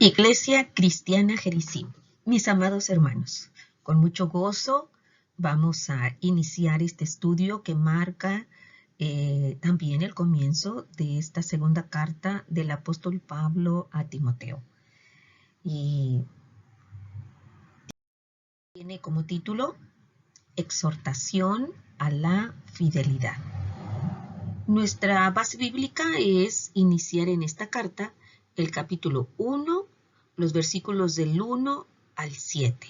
Iglesia Cristiana Jericín. Mis amados hermanos, con mucho gozo vamos a iniciar este estudio que marca también el comienzo de esta segunda carta del apóstol Pablo a Timoteo. Y tiene como título Exhortación a la fidelidad. Nuestra base bíblica es iniciar en esta carta el capítulo 1, los versículos del 1 al 7.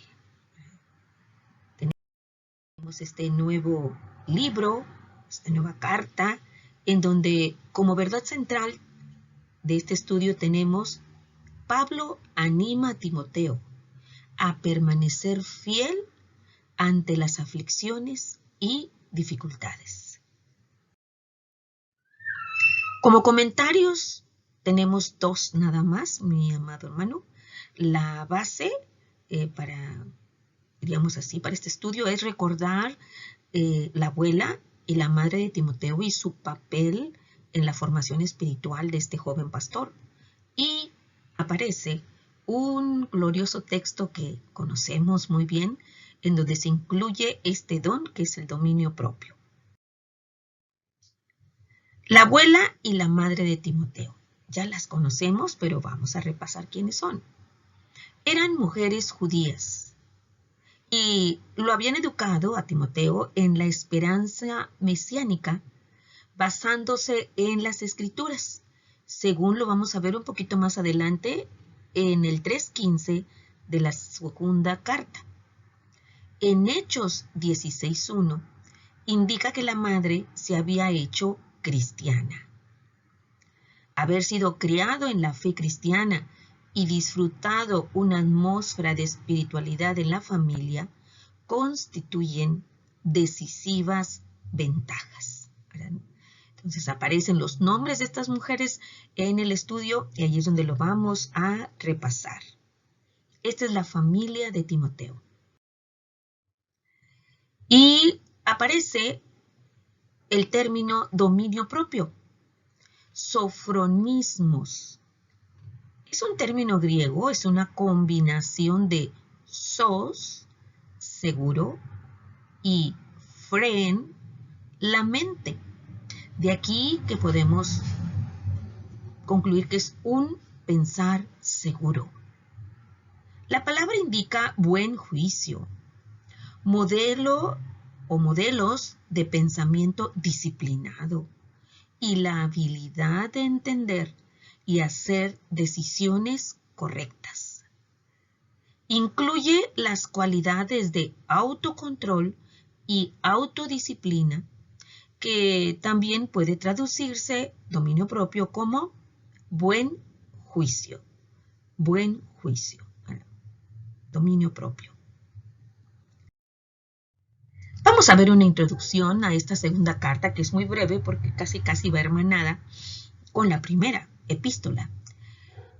Tenemos este nuevo libro, esta nueva carta, en donde como verdad central de este estudio tenemos: Pablo anima a Timoteo a permanecer fiel ante las aflicciones y dificultades. Como comentarios tenemos dos nada más, mi amado hermano. La base para este estudio es recordar la abuela y la madre de Timoteo y su papel en la formación espiritual de este joven pastor. Y aparece un glorioso texto que conocemos muy bien, en donde se incluye este don que es el dominio propio. La abuela y la madre de Timoteo. Ya las conocemos, pero vamos a repasar quiénes son. Eran mujeres judías y lo habían educado a Timoteo en la esperanza mesiánica, basándose en las Escrituras, según lo vamos a ver un poquito más adelante en el 3:15 de la segunda carta. En Hechos 16:1 indica que la madre se había hecho cristiana. Haber sido criado en la fe cristiana y disfrutado una atmósfera de espiritualidad en la familia constituyen decisivas ventajas. Entonces aparecen los nombres de estas mujeres en el estudio y ahí es donde lo vamos a repasar. Esta es la familia de Timoteo. Y aparece el término dominio propio, sofronismos. Es un término griego, es una combinación de sos, seguro, y fren, la mente. De aquí que podemos concluir que es un pensar seguro. La palabra indica buen juicio, modelo o modelos de pensamiento disciplinado y la habilidad de entender y hacer decisiones correctas. Incluye las cualidades de autocontrol y autodisciplina, que también puede traducirse, dominio propio, como buen juicio. Buen juicio. Dominio propio. Vamos a ver una introducción a esta segunda carta, que es muy breve porque casi va hermanada con la primera epístola.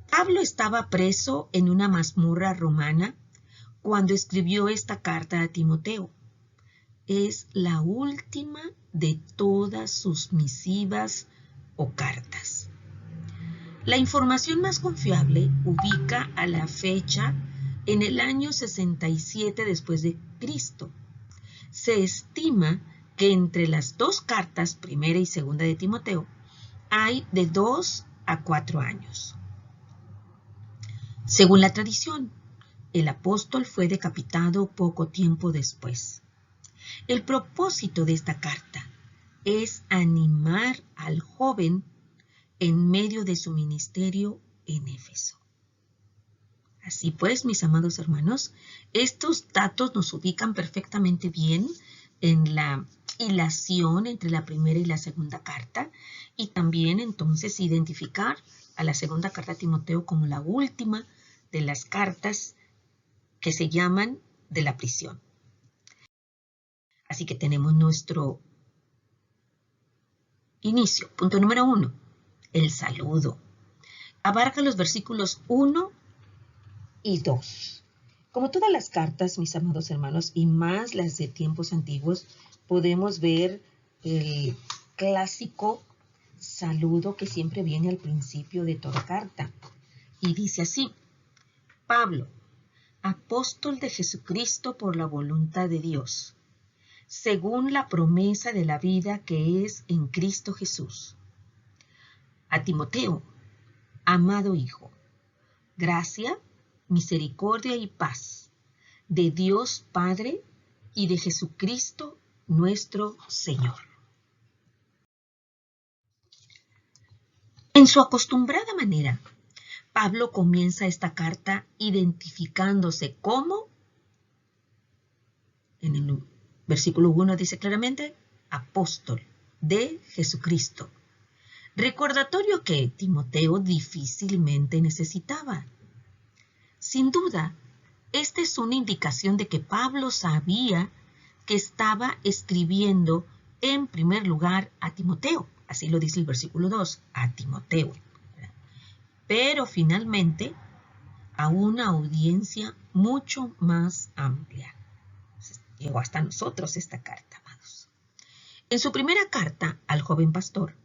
Pablo estaba preso en una mazmorra romana cuando escribió esta carta a Timoteo. Es la última de todas sus misivas o cartas. La información más confiable ubica a la fecha en el año 67 después de Cristo. Se estima que entre las dos cartas, primera y segunda de Timoteo, hay de 2 a 4 años. Según la tradición, el apóstol fue decapitado poco tiempo después. El propósito de esta carta es animar al joven en medio de su ministerio en Éfeso. Así pues, mis amados hermanos, estos datos nos ubican perfectamente bien en la hilación entre la primera y la segunda carta, y también entonces identificar a la segunda carta a Timoteo como la última de las cartas que se llaman de la prisión. Así que tenemos nuestro inicio. Punto número 1, el saludo. Abarca los versículos 1 y 2. Como todas las cartas, mis amados hermanos, y más las de tiempos antiguos, podemos ver el clásico saludo que siempre viene al principio de toda carta. Y dice así: Pablo, apóstol de Jesucristo por la voluntad de Dios, según la promesa de la vida que es en Cristo Jesús. A Timoteo, amado hijo, gracia, misericordia y paz de Dios Padre y de Jesucristo nuestro Señor. En su acostumbrada manera, Pablo comienza esta carta identificándose como, en el versículo 1 dice claramente, apóstol de Jesucristo. Recordatorio que Timoteo difícilmente necesitaba. Sin duda, esta es una indicación de que Pablo sabía que estaba escribiendo en primer lugar a Timoteo. Así lo dice el versículo 2, a Timoteo. Pero finalmente a una audiencia mucho más amplia. Llegó hasta nosotros esta carta, amados. En su primera carta al joven pastor,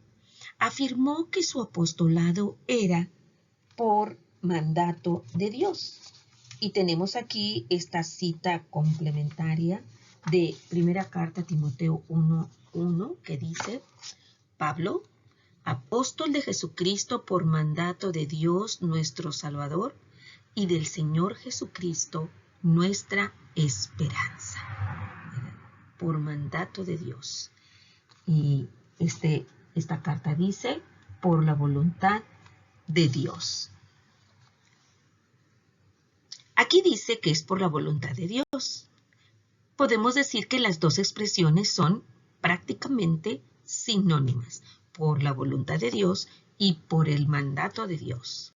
afirmó que su apostolado era por mandato de Dios. Y tenemos aquí esta cita complementaria de primera carta a Timoteo 1:1 que dice, Pablo, apóstol de Jesucristo por mandato de Dios nuestro Salvador y del Señor Jesucristo nuestra esperanza. Por mandato de Dios. Y esta carta dice, por la voluntad de Dios. Aquí dice que es por la voluntad de Dios. Podemos decir que las dos expresiones son prácticamente sinónimas, por la voluntad de Dios y por el mandato de Dios.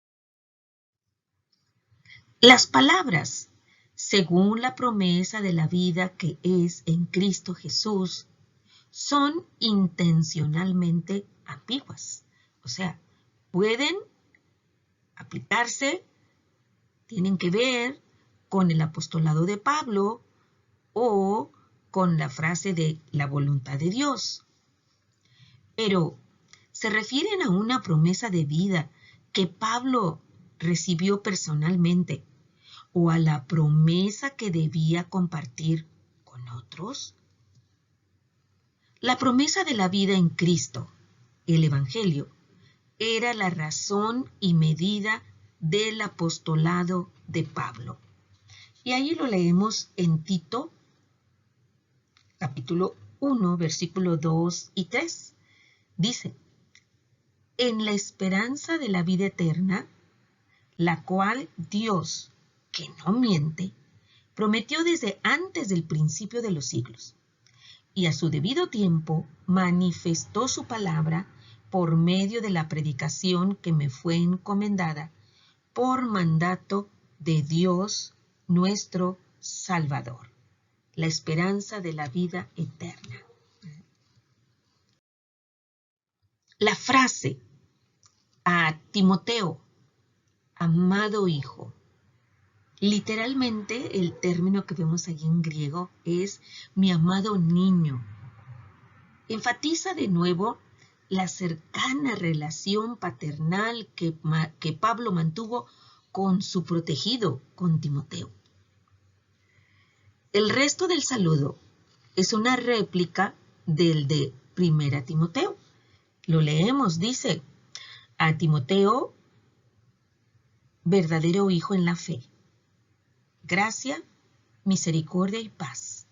Las palabras, según la promesa de la vida que es en Cristo Jesús, son intencionalmente ambiguas. O sea, pueden aplicarse, tienen que ver con el apostolado de Pablo o con la frase de la voluntad de Dios. Pero se refieren a una promesa de vida que Pablo recibió personalmente o a la promesa que debía compartir con otros. La promesa de la vida en Cristo, el Evangelio, era la razón y medida del apostolado de Pablo. Y ahí lo leemos en Tito, capítulo 1, versículo 2 y 3. Dice, en la esperanza de la vida eterna, la cual Dios, que no miente, prometió desde antes del principio de los siglos, y a su debido tiempo manifestó su palabra por medio de la predicación que me fue encomendada por mandato de Dios nuestro Salvador, la esperanza de la vida eterna. La frase a Timoteo, amado hijo, literalmente el término que vemos allí en griego es mi amado niño. Enfatiza de nuevo la cercana relación paternal que Pablo mantuvo con su protegido, con Timoteo. El resto del saludo es una réplica del de Primera Timoteo. Lo leemos, dice, a Timoteo, verdadero hijo en la fe, gracia, misericordia y paz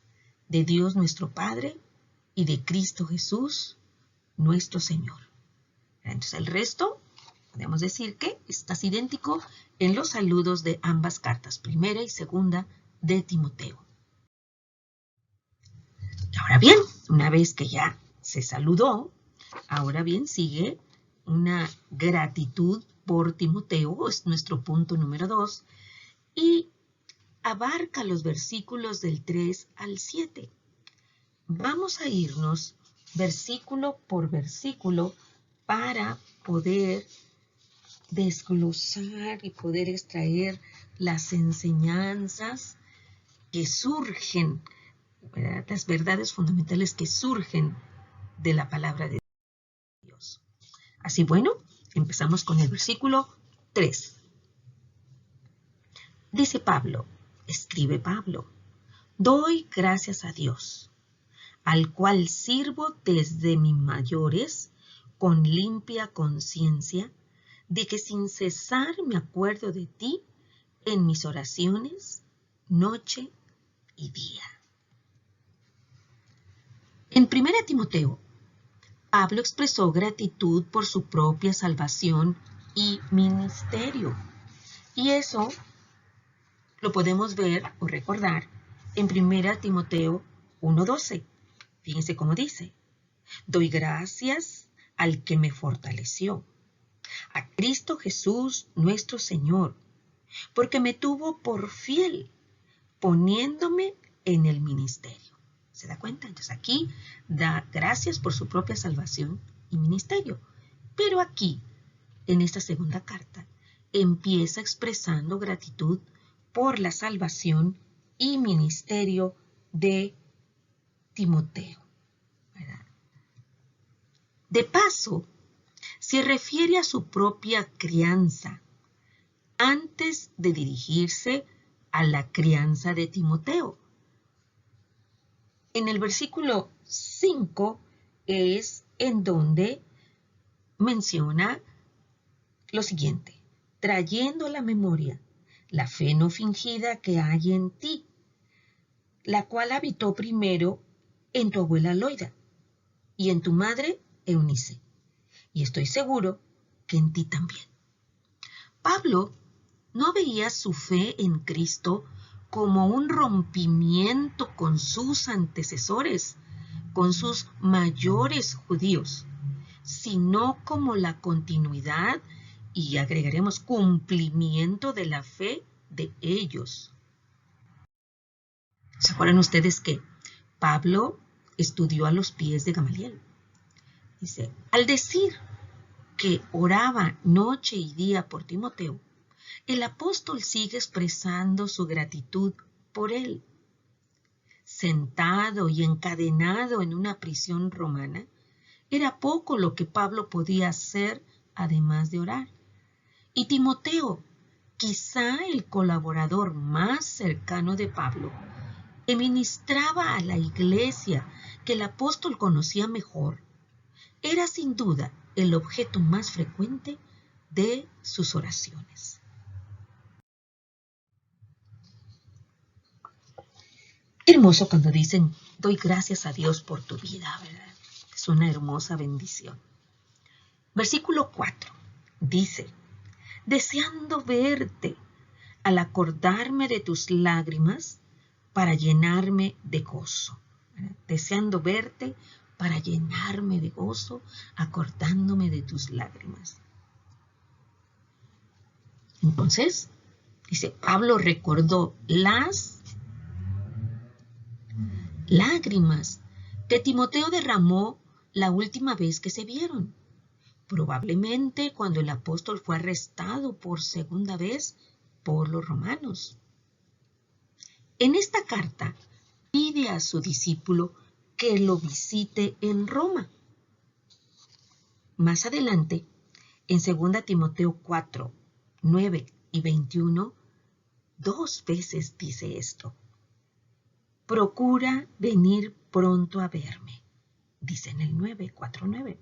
de Dios nuestro Padre y de Cristo Jesús, nuestro Señor. Entonces el resto, podemos decir que estás idéntico en los saludos de ambas cartas, primera y segunda de Timoteo. Ahora bien, una vez que ya se saludó, ahora bien sigue una gratitud por Timoteo, es nuestro punto número 2, y abarca los versículos del 3 al 7. Vamos a irnos versículo por versículo para poder desglosar y poder extraer las enseñanzas que surgen, ¿verdad? Las verdades fundamentales que surgen de la palabra de Dios. Así, bueno, empezamos con el versículo 3. Dice Pablo, escribe Pablo, doy gracias a Dios, al cual sirvo desde mis mayores con limpia conciencia, de que sin cesar me acuerdo de ti en mis oraciones, noche y día. En 1 Timoteo, Pablo expresó gratitud por su propia salvación y ministerio. Y eso lo podemos ver o recordar en 1 Timoteo 1:12. Fíjense cómo dice, doy gracias al que me fortaleció, a Cristo Jesús nuestro Señor, porque me tuvo por fiel, poniéndome en el ministerio. ¿Se da cuenta? Entonces aquí da gracias por su propia salvación y ministerio. Pero aquí, en esta segunda carta, empieza expresando gratitud por la salvación y ministerio de Timoteo, ¿verdad? De paso, se refiere a su propia crianza antes de dirigirse a la crianza de Timoteo. En el versículo 5 es en donde menciona lo siguiente, trayendo a la memoria la fe no fingida que hay en ti, la cual habitó primero en tu abuela Loida y en tu madre Eunice, y estoy seguro que en ti también. Pablo no veía su fe en Cristo como un rompimiento con sus antecesores, con sus mayores judíos, sino como la continuidad y agregaremos cumplimiento de la fe de ellos. ¿Se acuerdan ustedes que Pablo estudió a los pies de Gamaliel? Dice, al decir que oraba noche y día por Timoteo, el apóstol sigue expresando su gratitud por él. Sentado y encadenado en una prisión romana, era poco lo que Pablo podía hacer además de orar. Y Timoteo, quizá el colaborador más cercano de Pablo, que ministraba a la iglesia que el apóstol conocía mejor, era sin duda el objeto más frecuente de sus oraciones. Qué hermoso cuando dicen, doy gracias a Dios por tu vida, ¿verdad? Es una hermosa bendición. Versículo 4 dice, deseando verte al acordarme de tus lágrimas para llenarme de gozo. ¿Verdad? Deseando verte para llenarme de gozo, acordándome de tus lágrimas. Entonces, dice, Pablo recordó las lágrimas que Timoteo derramó la última vez que se vieron, probablemente cuando el apóstol fue arrestado por segunda vez por los romanos. En esta carta pide a su discípulo que lo visite en Roma. Más adelante, en 2 Timoteo 4, 9 y 21, 2 veces dice esto. Procura venir pronto a verme, dice en el 9, 4:9.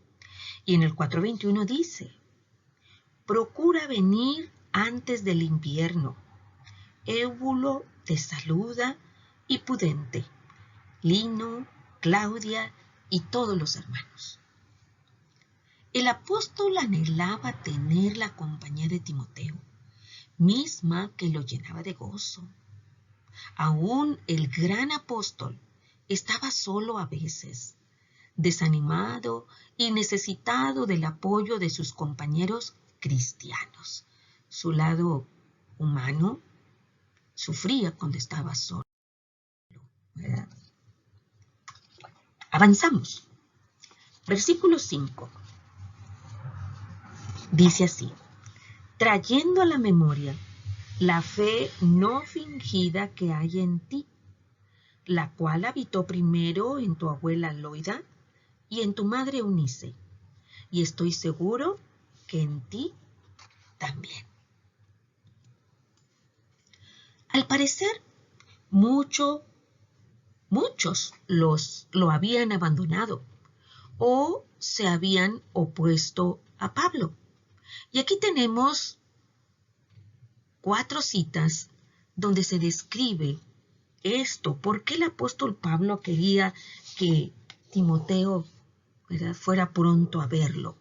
Y en el 4:21 dice, procura venir antes del invierno. Éubulo te saluda y Pudente, Lino, Claudia y todos los hermanos. El apóstol anhelaba tener la compañía de Timoteo, misma que lo llenaba de gozo. Aún el gran apóstol estaba solo a veces, desanimado y necesitado del apoyo de sus compañeros cristianos. Su lado humano sufría cuando estaba solo, ¿verdad? Avanzamos. Versículo 5. Dice así, trayendo a la memoria la fe no fingida que hay en ti, la cual habitó primero en tu abuela Loida y en tu madre Eunice, y estoy seguro que en ti también. al parecer muchos lo habían abandonado o se habían opuesto a Pablo. Y aquí tenemos 4 citas donde se describe esto, por qué el apóstol Pablo quería que Timoteo, ¿verdad?, fuera pronto a verlo.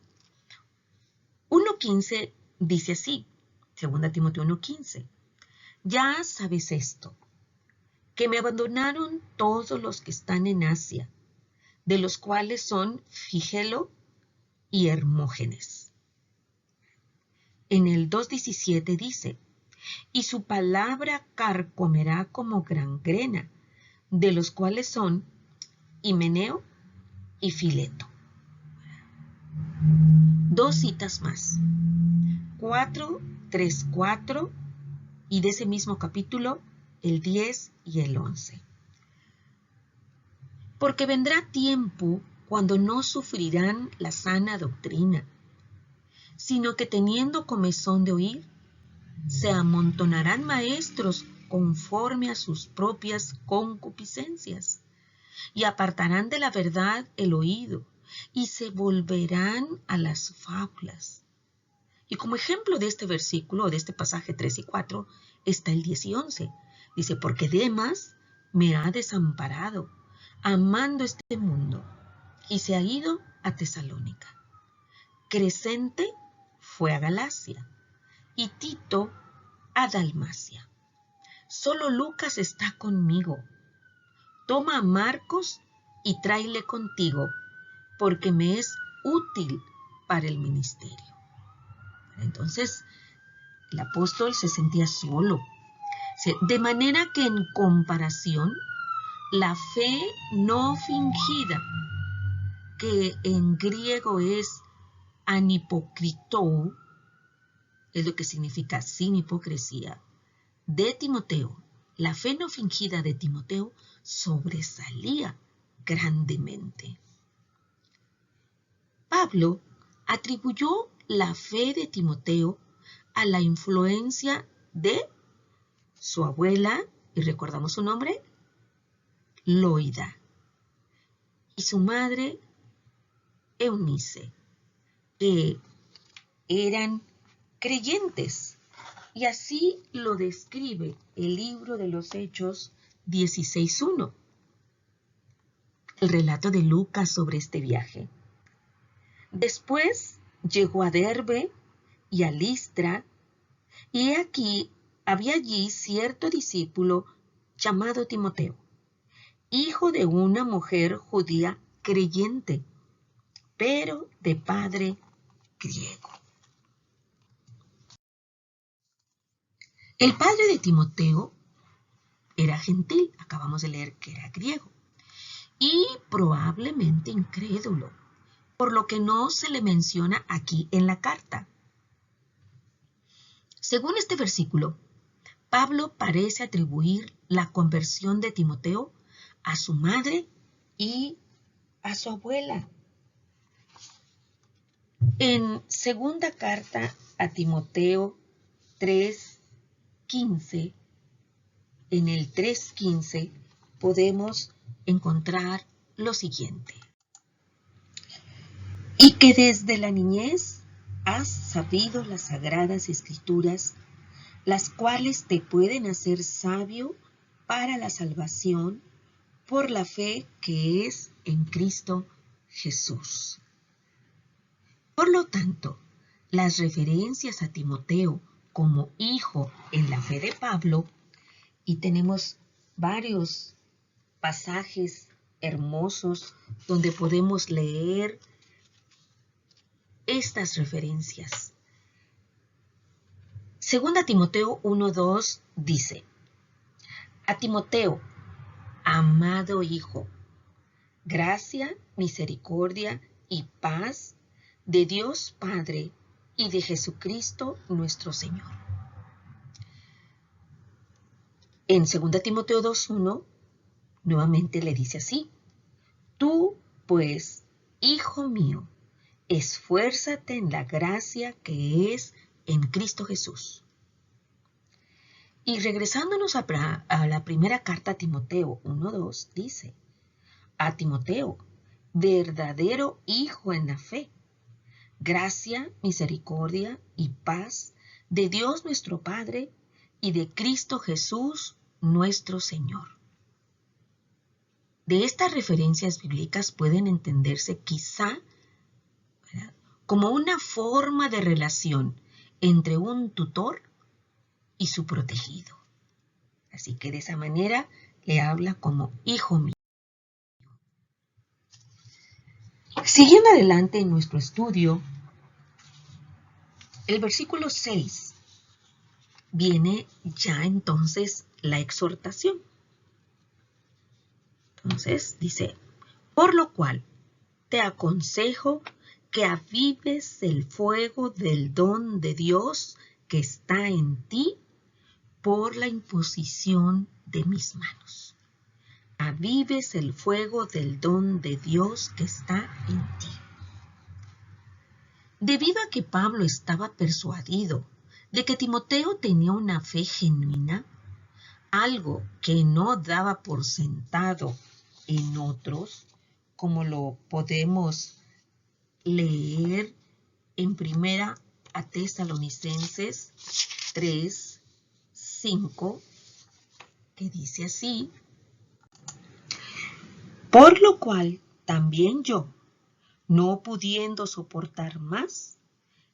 1:15 dice así, 2 Timoteo 1:15, ya sabes esto, que me abandonaron todos los que están en Asia, de los cuales son Figelo y Hermógenes. En el 2:17 dice, y su palabra carcomerá como gangrena, de los cuales son Himeneo y Fileto. 2 citas más, 4:3-4, y de ese mismo capítulo, el 10 y el 11. Porque vendrá tiempo cuando no sufrirán la sana doctrina, sino que teniendo comezón de oír, se amontonarán maestros conforme a sus propias concupiscencias, y apartarán de la verdad el oído, y se volverán a las fábulas. Y como ejemplo de este versículo, de este pasaje 3 y 4, está el 10 y 11. Dice, porque Demas me ha desamparado, amando este mundo, y se ha ido a Tesalónica. Crescente fue a Galacia, y Tito a Dalmacia. Solo Lucas está conmigo. Toma a Marcos y tráele contigo, porque me es útil para el ministerio. Entonces, el apóstol se sentía solo. De manera que en comparación, la fe no fingida, que en griego es anipocritou, es lo que significa sin hipocresía, de Timoteo, la fe no fingida de Timoteo sobresalía grandemente. Pablo atribuyó la fe de Timoteo a la influencia de su abuela, y recordamos su nombre, Loida, y su madre, Eunice, que eran creyentes. Y así lo describe el libro de los Hechos 16:1, el relato de Lucas sobre este viaje. Después llegó a Derbe y a Listra, y aquí había allí cierto discípulo llamado Timoteo, hijo de una mujer judía creyente, pero de padre griego. El padre de Timoteo era gentil, acabamos de leer que era griego, y probablemente incrédulo, por lo que no se le menciona aquí en la carta. Según este versículo, Pablo parece atribuir la conversión de Timoteo a su madre y a su abuela. En segunda carta a Timoteo 3:15, en el 3:15 podemos encontrar lo siguiente. Y que desde la niñez has sabido las sagradas escrituras, las cuales te pueden hacer sabio para la salvación por la fe que es en Cristo Jesús. Por lo tanto, las referencias a Timoteo como hijo en la fe de Pablo, y tenemos varios pasajes hermosos donde podemos leer estas referencias. Segunda Timoteo 1:2 dice, a Timoteo, amado hijo, gracia, misericordia y paz de Dios Padre y de Jesucristo nuestro Señor. En 2 Timoteo 2:1 nuevamente le dice así, tú pues, hijo mío, esfuérzate en la gracia que es en Cristo Jesús. Y regresándonos a la primera carta a Timoteo 1:2, dice, a Timoteo, verdadero hijo en la fe, gracia, misericordia y paz de Dios nuestro Padre y de Cristo Jesús nuestro Señor. De estas referencias bíblicas pueden entenderse quizá, ¿verdad?, como una forma de relación entre un tutor y su protegido. Así que de esa manera le habla como hijo mío. Siguiendo adelante en nuestro estudio, el versículo 6 viene ya entonces la exhortación. Entonces dice, por lo cual te aconsejo que avives el fuego del don de Dios que está en ti por la imposición de mis manos. Avives el fuego del don de Dios que está en ti. Debido a que Pablo estaba persuadido de que Timoteo tenía una fe genuina, algo que no daba por sentado en otros, como lo podemos leer en Primera a Tesalonicenses 3:5, que dice así, por lo cual también yo, no pudiendo soportar más,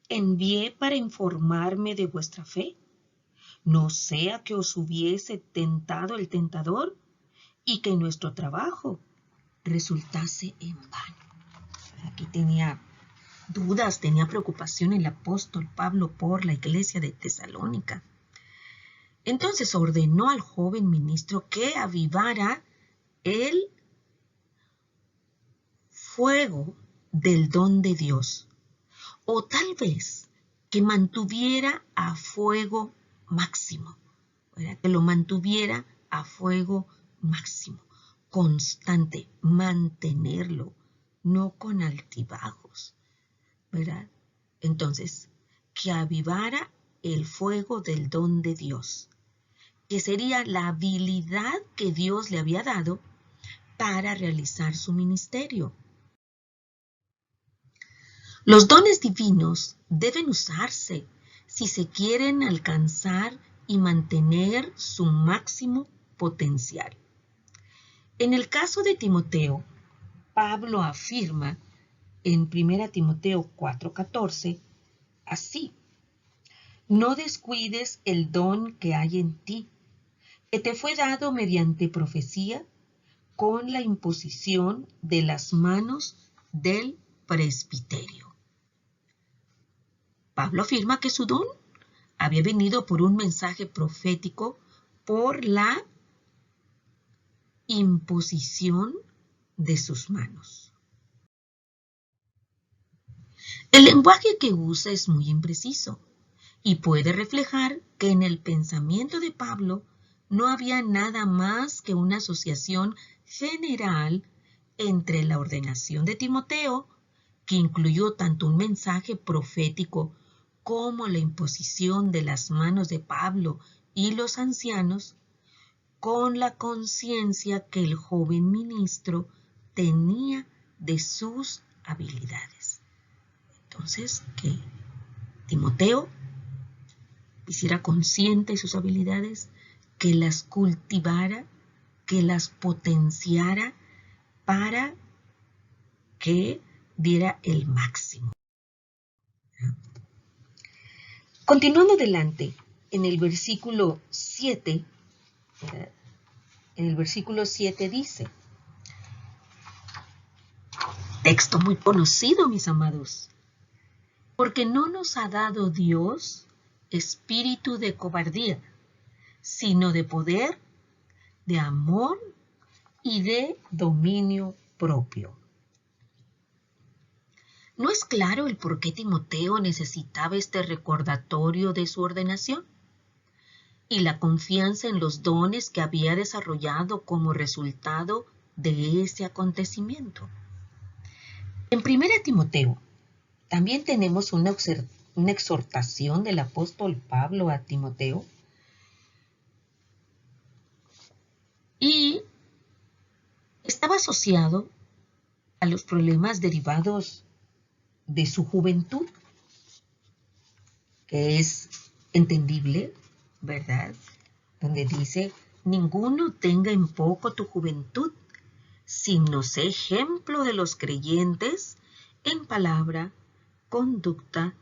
envié para informarme de vuestra fe, no sea que os hubiese tentado el tentador y que nuestro trabajo resultase en vano. Aquí tenía dudas, tenía preocupación el apóstol Pablo por la iglesia de Tesalónica. Entonces ordenó al joven ministro que avivara el fuego del don de Dios, o tal vez que mantuviera a fuego máximo, ¿verdad?, que lo mantuviera a fuego máximo, constante, mantenerlo, no con altibajos, ¿verdad? Entonces, que avivara el fuego del don de Dios, que sería la habilidad que Dios le había dado para realizar su ministerio. Los dones divinos deben usarse si se quieren alcanzar y mantener su máximo potencial. En el caso de Timoteo, Pablo afirma en 1 Timoteo 4:14, así, no descuides el don que hay en ti, que te fue dado mediante profecía con la imposición de las manos del presbiterio. Pablo afirma que su don había venido por un mensaje profético por la imposición de sus manos. El lenguaje que usa es muy impreciso y puede reflejar que en el pensamiento de Pablo no había nada más que una asociación general entre la ordenación de Timoteo, que incluyó tanto un mensaje profético como la imposición de las manos de Pablo y los ancianos, con la conciencia que el joven ministro tenía de sus habilidades. Entonces, que Timoteo hiciera consciente de sus habilidades, que las cultivara, que las potenciara para que diera el máximo. Continuando adelante, en el versículo 7, dice, texto muy conocido, mis amados, porque no nos ha dado Dios espíritu de cobardía, sino de poder, de amor y de dominio propio. ¿No es claro el por qué Timoteo necesitaba este recordatorio de su ordenación? Y la confianza en los dones que había desarrollado como resultado de ese acontecimiento. En 1 Timoteo también tenemos una exhortación del apóstol Pablo a Timoteo y estaba asociado a los problemas derivados de su juventud, que es entendible, ¿verdad? Donde dice, ninguno tenga en poco tu juventud, sino sé ejemplo de los creyentes en palabra, conducta,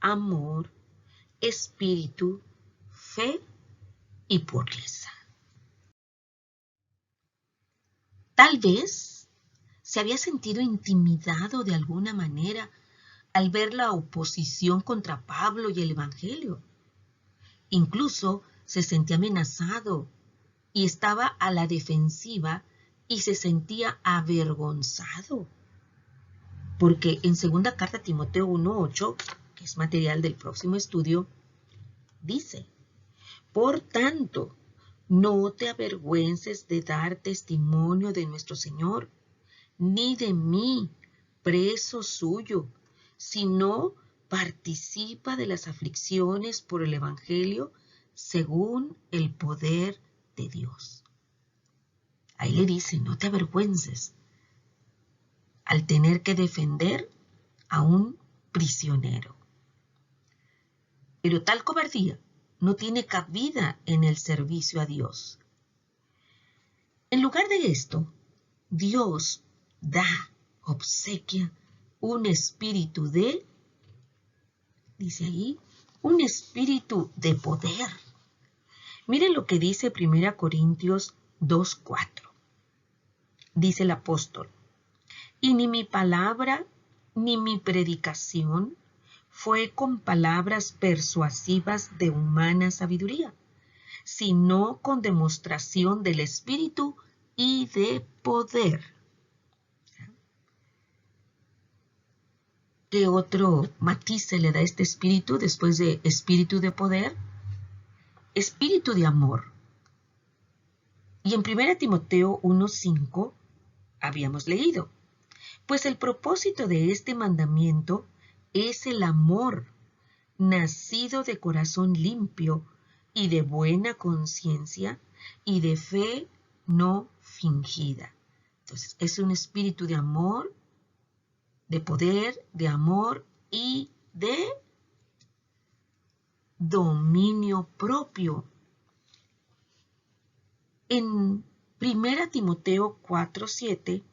amor, espíritu, fe y pureza. Tal vez se había sentido intimidado de alguna manera al ver la oposición contra Pablo y el Evangelio. Incluso se sentía amenazado y estaba a la defensiva y se sentía avergonzado. Porque en 2 carta a Timoteo 1:8, que es material del próximo estudio, dice, por tanto, no te avergüences de dar testimonio de nuestro Señor, ni de mí, preso suyo, sino participa de las aflicciones por el Evangelio según el poder de Dios. Ahí le dice, no te avergüences al tener que defender a un prisionero. Pero tal cobardía no tiene cabida en el servicio a Dios. En lugar de esto, Dios obsequia un espíritu dice ahí, un espíritu de poder. Miren lo que dice 1 Corintios 2:4. Dice el apóstol, y ni mi palabra ni mi predicación fue con palabras persuasivas de humana sabiduría, sino con demostración del Espíritu y de poder. ¿Qué otro matiz se le da a este espíritu después de espíritu de poder? Espíritu de amor. Y en 1 Timoteo 1:5 habíamos leído, pues el propósito de este mandamiento es el amor, nacido de corazón limpio y de buena conciencia y de fe no fingida. Entonces, es un espíritu de amor, de poder, de amor y de dominio propio. En 1 Timoteo 4:7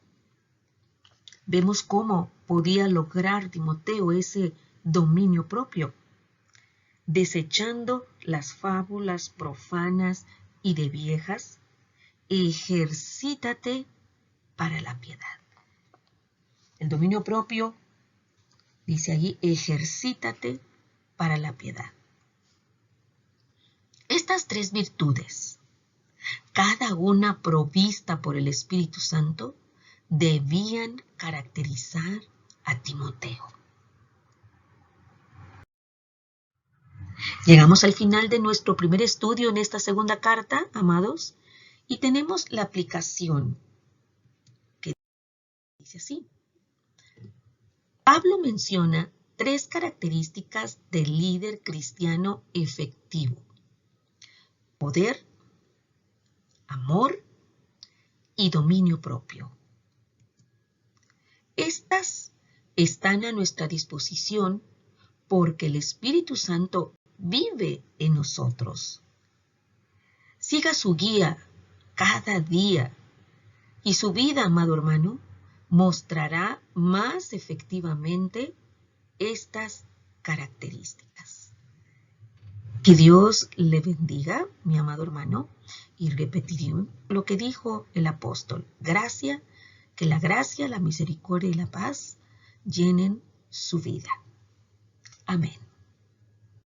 vemos cómo podía lograr Timoteo ese dominio propio, desechando las fábulas profanas y de viejas, ejercítate para la piedad. El dominio propio, dice allí, ejercítate para la piedad. Estas tres virtudes, cada una provista por el Espíritu Santo, debían caracterizar a Timoteo. Llegamos al final de nuestro primer estudio en esta segunda carta, amados, y tenemos la aplicación que dice así. Pablo menciona tres características del líder cristiano efectivo: poder, amor y dominio propio. Estas están a nuestra disposición porque el Espíritu Santo vive en nosotros. Siga su guía cada día y su vida, amado hermano, mostrará más efectivamente estas características. Que Dios le bendiga, mi amado hermano, y repetiré lo que dijo el apóstol. Que la gracia, la misericordia y la paz llenen su vida. Amén.